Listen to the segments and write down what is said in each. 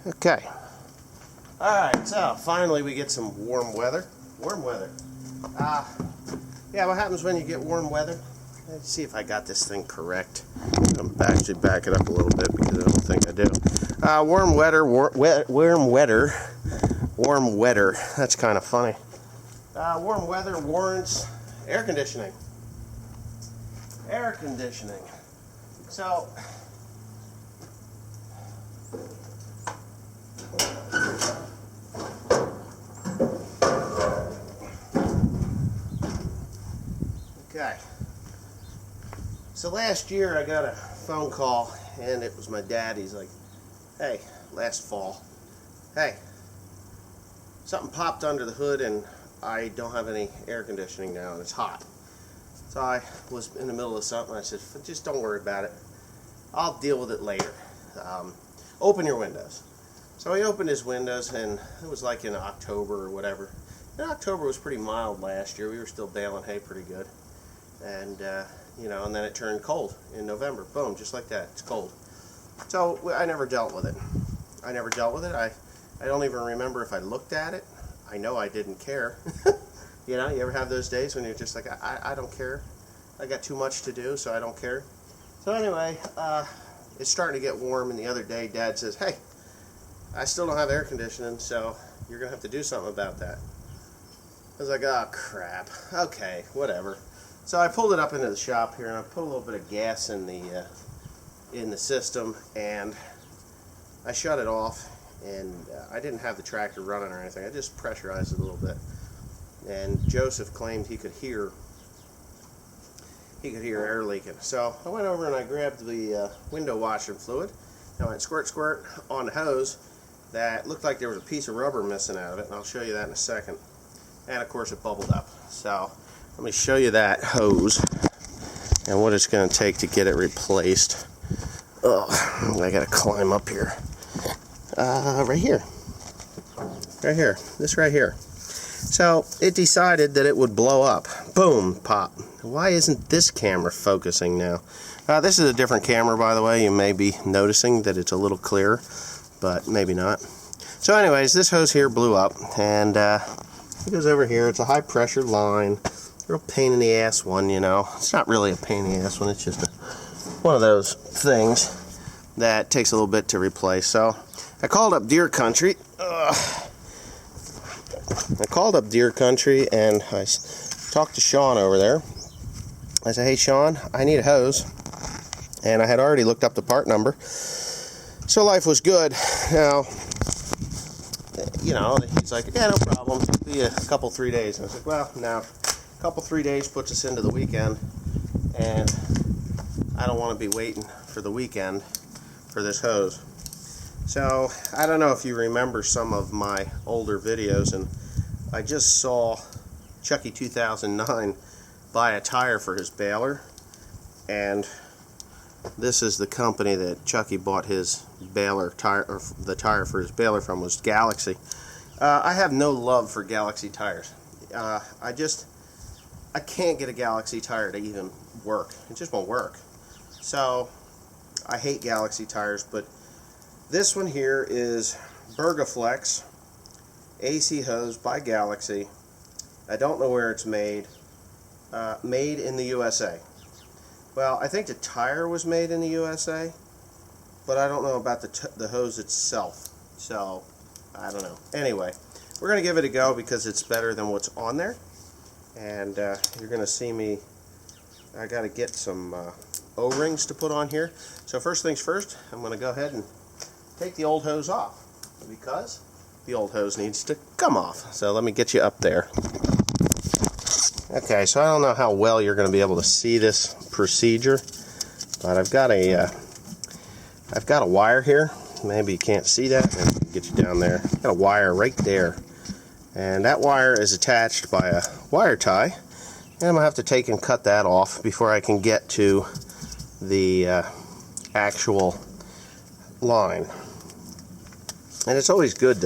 Okay. Alright, so finally we get some warm weather. Warm weather. Yeah, what happens when you get warm weather? Let's see if I got this thing correct. I'm actually back it up a little bit because I don't think I do. Warm weather. That's kind of funny. Warm weather warrants air conditioning. Air conditioning. So, okay. So last year I got a phone call and it was my dad. He's like, hey, last fall, hey, something popped under the hood and I don't have any air conditioning now and it's hot. So I was in the middle of something. I said, just don't worry about it. I'll deal with it later. Open your windows. So he opened his windows and it was like in October or whatever. And October was pretty mild last year. We were still baling hay pretty good. And, you know, and then it turned cold in November. Boom, just like that. It's cold. So I never dealt with it. I don't even remember if I looked at it. I know I didn't care. You know, you ever have those days when you're just like, I don't care. I got too much to do, so I don't care. So anyway, it's starting to get warm, and the other day Dad says, hey, I still don't have air conditioning, so you're going to have to do something about that. I was like, oh, crap. Okay, whatever. So I pulled it up into the shop here, and I put a little bit of gas in the system, and I shut it off, and I didn't have the tractor running or anything. I just pressurized it a little bit. And Joseph claimed he could hear air leaking. So I went over and I grabbed the window washing fluid. I went squirt, squirt on the hose that looked like there was a piece of rubber missing out of it, and I'll show you that in a second. And of course it bubbled up. So let me show you that hose and what it's going to take to get it replaced. Oh, I got to climb up here. Right here. Right here. This right here. So it decided that it would blow up. Boom, pop. Why isn't this camera focusing now? This is a different camera, by the way. You may be noticing that it's a little clearer, but maybe not. So anyways, this hose here blew up, and it goes over here. It's a high pressure line. Real pain in the ass one, you know. It's not really a pain in the ass one. It's just one of those things that takes a little bit to replace. So I called up Deer Country. And I talked to Sean over there. I said, hey Sean, I need a hose. And I had already looked up the part number. So life was good. Now, you know, he's like, yeah, no problem. It'll be a couple, 3 days. And I was like, well, now, a couple, 3 days puts us into the weekend. And I don't want to be waiting for the weekend for this hose. So, I don't know if you remember some of my older videos, and I just saw Chucky 2009 buy a tire for his baler, and this is the company that Chucky bought his baler tire, or the tire for his baler from, was Galaxy. I have no love for Galaxy tires. I can't get a Galaxy tire to even work. It just won't work. So, I hate Galaxy tires, but this one here is Burgaflex AC hose by Galaxy. I don't know where it's made. Made in the USA. Well, I think the tire was made in the USA, but I don't know about the hose itself. So, I don't know. Anyway, we're going to give it a go because it's better than what's on there. And you're going to see me, I got to get some O-rings to put on here. So first things first, I'm going to go ahead and take the old hose off because the old hose needs to come off. So let me get you up there. Okay, so I don't know how well you're going to be able to see this procedure, but I've got a wire here. Maybe you can't see that. Let me get you down there. I've got a wire right there, and that wire is attached by a wire tie, and I'm going to have to take and cut that off before I can get to the actual line. And it's always good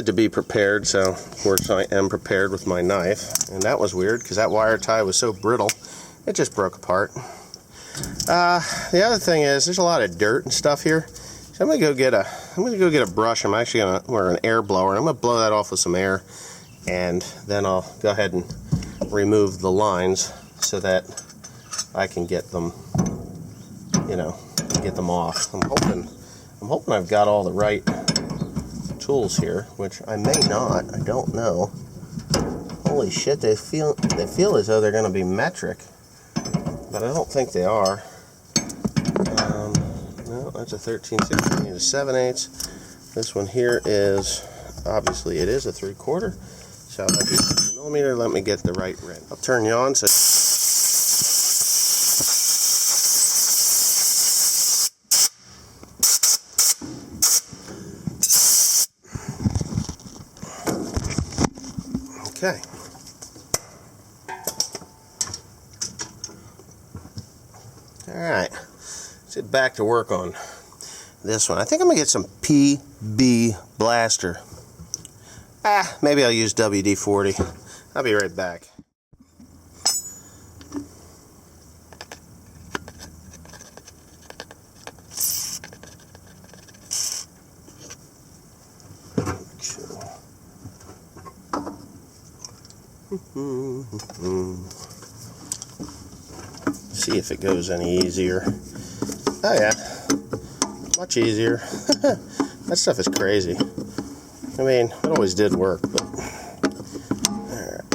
to be prepared, so of course I am prepared with my knife. And that was weird because that wire tie was so brittle it just broke apart. The other thing is there's a lot of dirt and stuff here, So I'm gonna go get a brush. I'm actually gonna wear an air blower. I'm gonna blow that off with some air, and then I'll go ahead and remove the lines so that I can get them, get them off. I'm hoping I've got all the right tools here, which I may not. I don't know. Holy shit, they feel as though they're gonna be metric, but I don't think they are. No, that's a 13/16. I need a 7/8. This one here is, obviously it is a 3/4. So that'd be 50mm. Let me get the right red. I'll turn you on. So okay. Alright, let's get back to work on this one. I think I'm going to get some PB Blaster. Maybe I'll use WD-40. I'll be right back. See if it goes any easier. Oh yeah, much easier. That stuff is crazy. I mean, it always did work, but alright.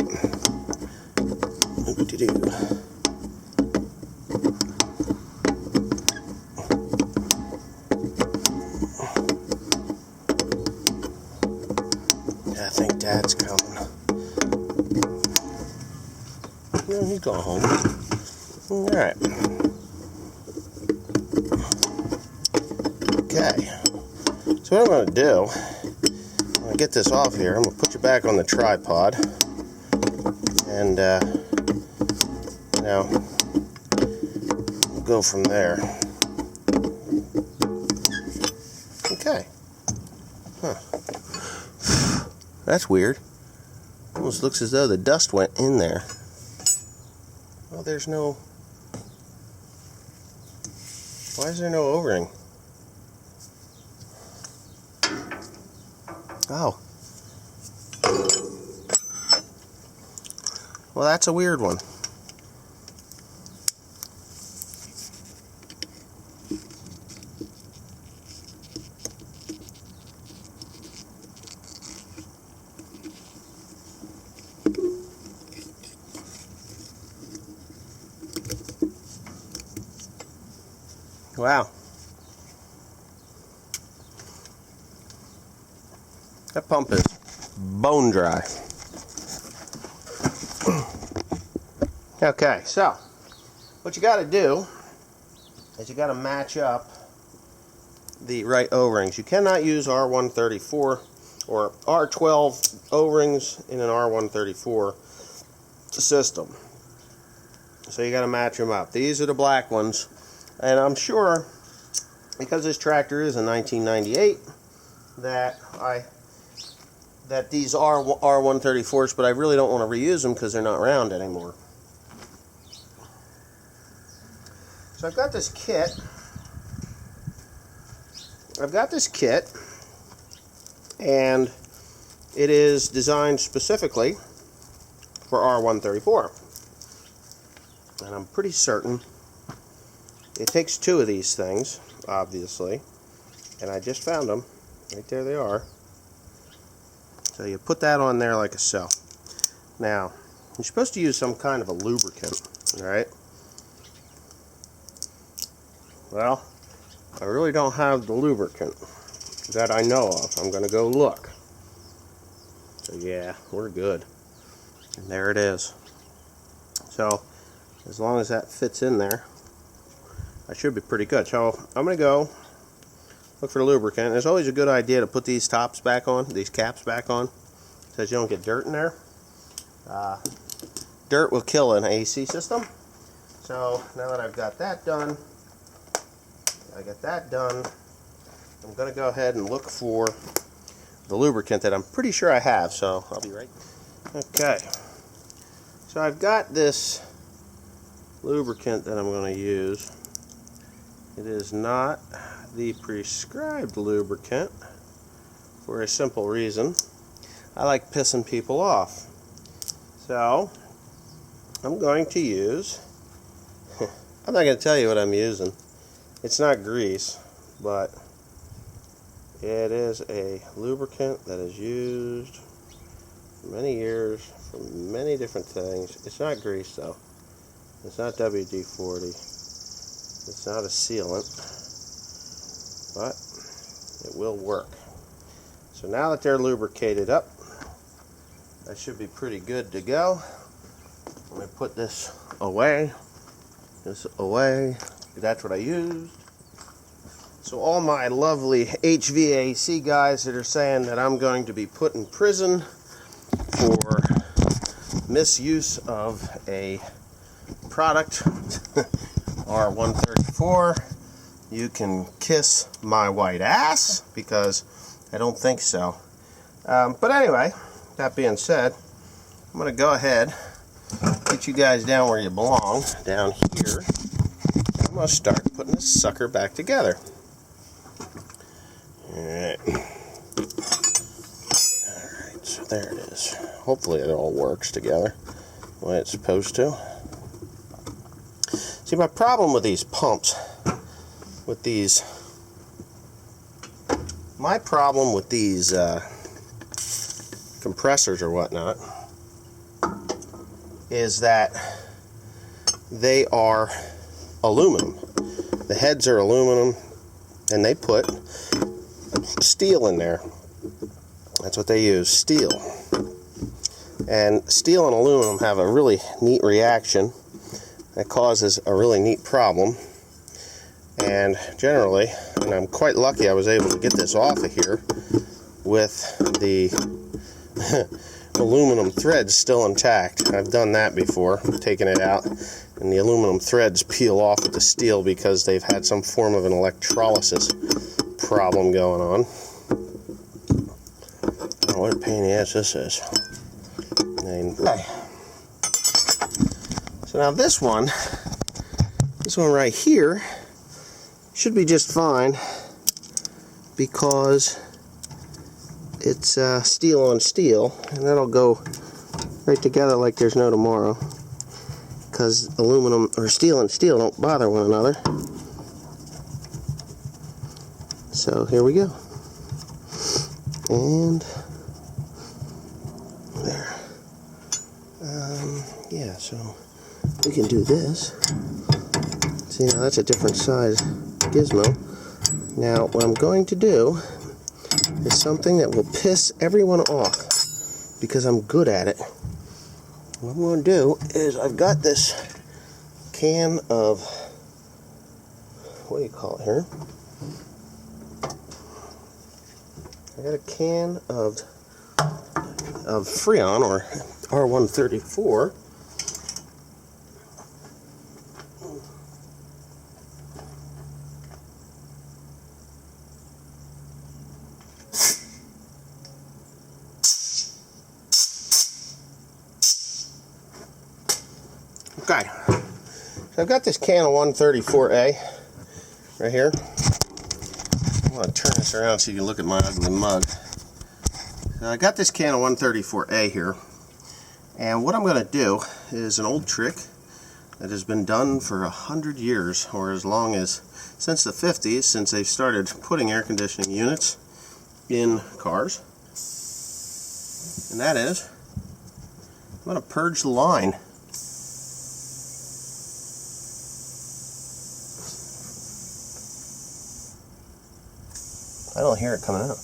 I think Dad's coming. No, he's going home. Alright. Okay. So what I'm going to do, I'm going to get this off here. I'm going to put you back on the tripod. And, we'll go from there. Okay. Huh. That's weird. Almost looks as though the dust went in there. Well, there's no... Why is there no O-ring? Oh. Well, that's a weird one. Wow. That pump is bone dry. Okay, so what you got to do is you got to match up the right O-rings. You cannot use R134 or R12 O-rings in an R134 system. So you got to match them up. These are the black ones, and I'm sure because this tractor is a 1998 that these are R134s, but I really don't want to reuse them because they're not round anymore. So I've got this kit. And it is designed specifically for R134. And I'm pretty certain it takes two of these things, obviously. And I just found them. Right there they are. So you put that on there like so. Now, you're supposed to use some kind of a lubricant, right? Well, I really don't have the lubricant that I know of. I'm going to go look. So yeah, we're good. And there it is. So, as long as that fits in there, I should be pretty good. So, I'm going to go look for the lubricant. It's always a good idea to put these tops back on, these caps back on, so that you don't get dirt in there. Dirt will kill an AC system. So, now that I've got that done, I'm going to go ahead and look for the lubricant that I'm pretty sure I have, so I'll be right back. Okay, so I've got this lubricant that I'm going to use, It is not the prescribed lubricant for a simple reason. I like pissing people off. So, I'm going to use, I'm not going to tell you what I'm using. It's not grease, but it is a lubricant that is used for many years for many different things. It's not grease though. It's not WD-40. It's not a sealant, but it will work. So now that they're lubricated up, that should be pretty good to go. Let me put this away. That's what I used. So all my lovely HVAC guys that are saying that I'm going to be put in prison for misuse of a product, R134, you can kiss my white ass, because I don't think so. But anyway, that being said, I'm going to go ahead, get you guys down where you belong, down here. I'm going to start putting this sucker back together. Alright, so there it is. Hopefully it all works together the way it's supposed to. See, my problem with these pumps, my problem with these compressors or whatnot, is that they are aluminum. The heads are aluminum, and they put steel in there. That's what they use, steel. And steel and aluminum have a really neat reaction that causes a really neat problem. And generally, and I'm quite lucky I was able to get this off of here with the aluminum threads still intact. I've done that before, taken it out, and the aluminum threads peel off with the steel because they've had some form of an electrolysis problem going on. Oh, what a pain in the ass this is. Okay. So now this one right here should be just fine, because it's steel on steel, and that'll go right together like there's no tomorrow, because aluminum or steel and steel don't bother one another. So here we go, and there. Yeah, so we can do this. See, now that's a different size gizmo. Now what I'm going to do is something that will piss everyone off, because I'm good at it. What I'm going to do is, I've got this can of, what do you call it here? I got a can of Freon, or R134. Okay, so I've got this can of 134A right here. I'm going to turn this around so you can look at my ugly mug. So I got this can of 134A here, and what I'm going to do is an old trick that has been done for 100 years, or as long as, since the 50s, since they've started putting air conditioning units in cars, and that is, I'm going to purge the line. I don't hear it coming out.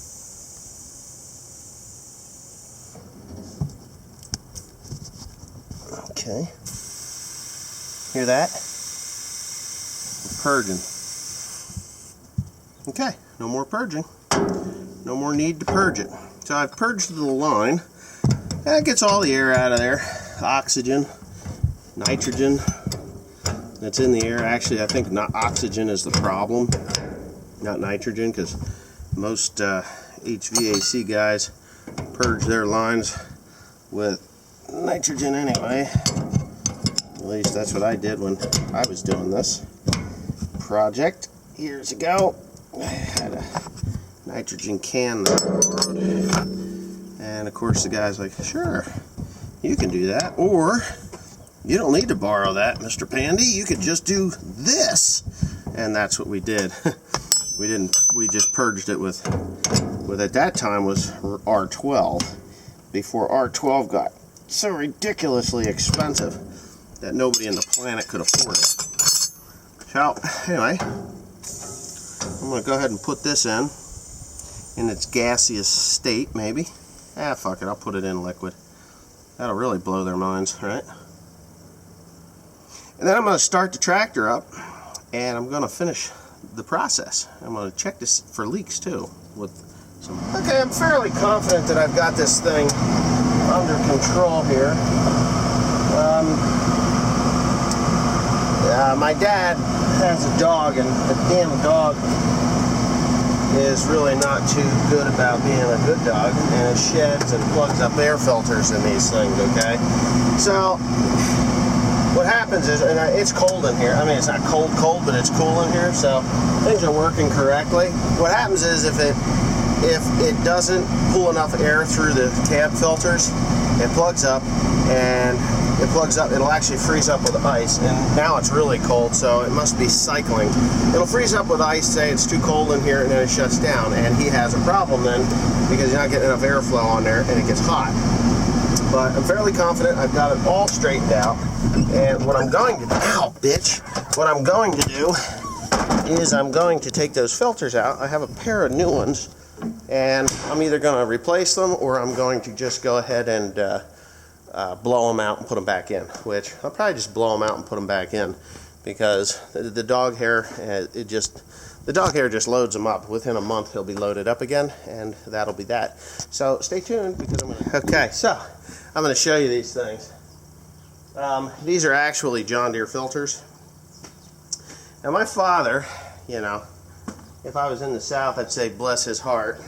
Okay. Hear that? I'm purging. Okay, no more purging. No more need to purge it. So I've purged the line. That gets all the air out of there. Oxygen, nitrogen that's in the air. Actually, I think not oxygen is the problem, not nitrogen, because most HVAC guys purge their lines with nitrogen anyway. At least that's what I did when I was doing this project. years ago. I had a nitrogen can that I borrowed. And of course the guy's like, sure, you can do that. Or, you don't need to borrow that, Mr. Pandy. You could just do this. And that's what we did. We just purged it with at that time was R12. Before R12 got so ridiculously expensive that nobody on the planet could afford it. So, anyway, I'm going to go ahead and put this in its gaseous state, maybe. Ah, fuck it, I'll put it in liquid. That'll really blow their minds, right? And then I'm going to start the tractor up, and I'm going to finish the process. I'm going to check this for leaks, too, with some... Okay, I'm fairly confident that I've got this thing under control here. My dad has a dog, and the damn dog is really not too good about being a good dog, and it sheds and plugs up air filters in these things, okay? So what happens is, and it's cold in here. I mean, it's not cold, but it's cool in here, so things are working correctly. What happens is if it doesn't pull enough air through the cab filters, it plugs up, and it'll actually freeze up with ice, and now it's really cold, so it must be cycling. It'll freeze up with ice, say it's too cold in here, and then it shuts down, and he has a problem then, because you're not getting enough airflow on there, and it gets hot. But I'm fairly confident I've got it all straightened out, and what I'm going to do, ow, bitch, what I'm going to do is I'm going to take those filters out. I have a pair of new ones, and I'm either going to replace them, or I'm going to just go ahead and blow them out and put them back in, which I'll probably just blow them out and put them back in, because the dog hair, the dog hair just loads them up. Within a month he'll be loaded up again, and that'll be that. So stay tuned, because okay, so I'm going to show you these things. These are actually John Deere filters. Now my father, you know, if I was in the South, I'd say bless his heart.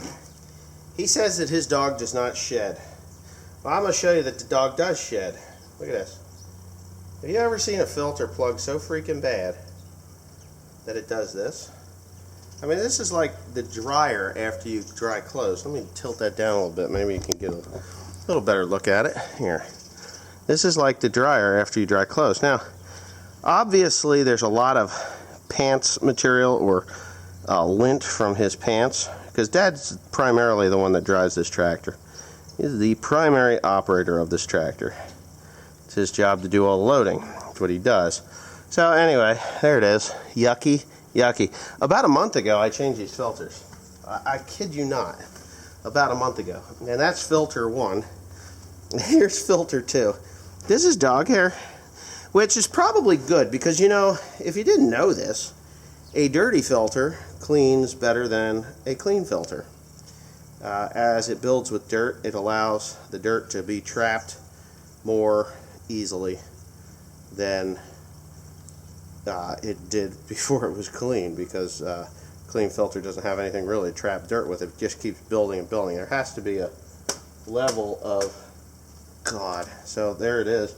He says that his dog does not shed. Well, I'm going to show you that the dog does shed. Look at this. Have you ever seen a filter plug so freaking bad that it does this? I mean, this is like the dryer after you dry clothes. Let me tilt that down a little bit. Maybe you can get a little better look at it. Here. This is like the dryer after you dry clothes. Now, obviously, there's a lot of pants material or lint from his pants, because Dad's primarily the one that drives this tractor. He's the primary operator of this tractor. It's his job to do all the loading. That's what he does. So anyway, there it is. Yucky, yucky. About a month ago, I changed these filters. I kid you not. About a month ago. And that's filter 1. Here's filter 2. This is dog hair, which is probably good, because, you know, if you didn't know this, a dirty filter cleans better than a clean filter. As it builds with dirt, it allows the dirt to be trapped more easily than it did before it was clean, because clean filter doesn't have anything really to trap dirt with. It just keeps building and building. There has to be a level of God. So there it is.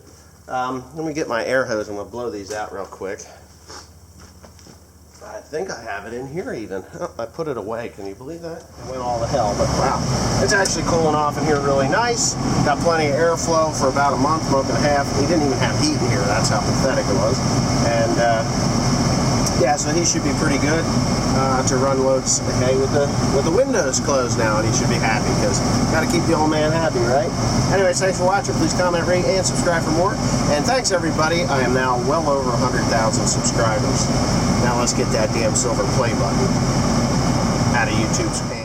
Let me get my air hose. I'm going to blow these out real quick. I think I have it in here even. Oh, I put it away. Can you believe that? It went all to hell, but wow. It's actually cooling off in here really nice. Got plenty of airflow for about a month and a half. He didn't even have heat in here. That's how pathetic it was. And yeah, so he should be pretty good to run loads, okay, with the windows closed now, and he should be happy, because got to keep the old man happy, right? Anyways, thanks for watching. Please comment, rate, and subscribe for more. And thanks, everybody. I am now well over 100,000 subscribers. Now let's get that damn silver play button out of YouTube's pants.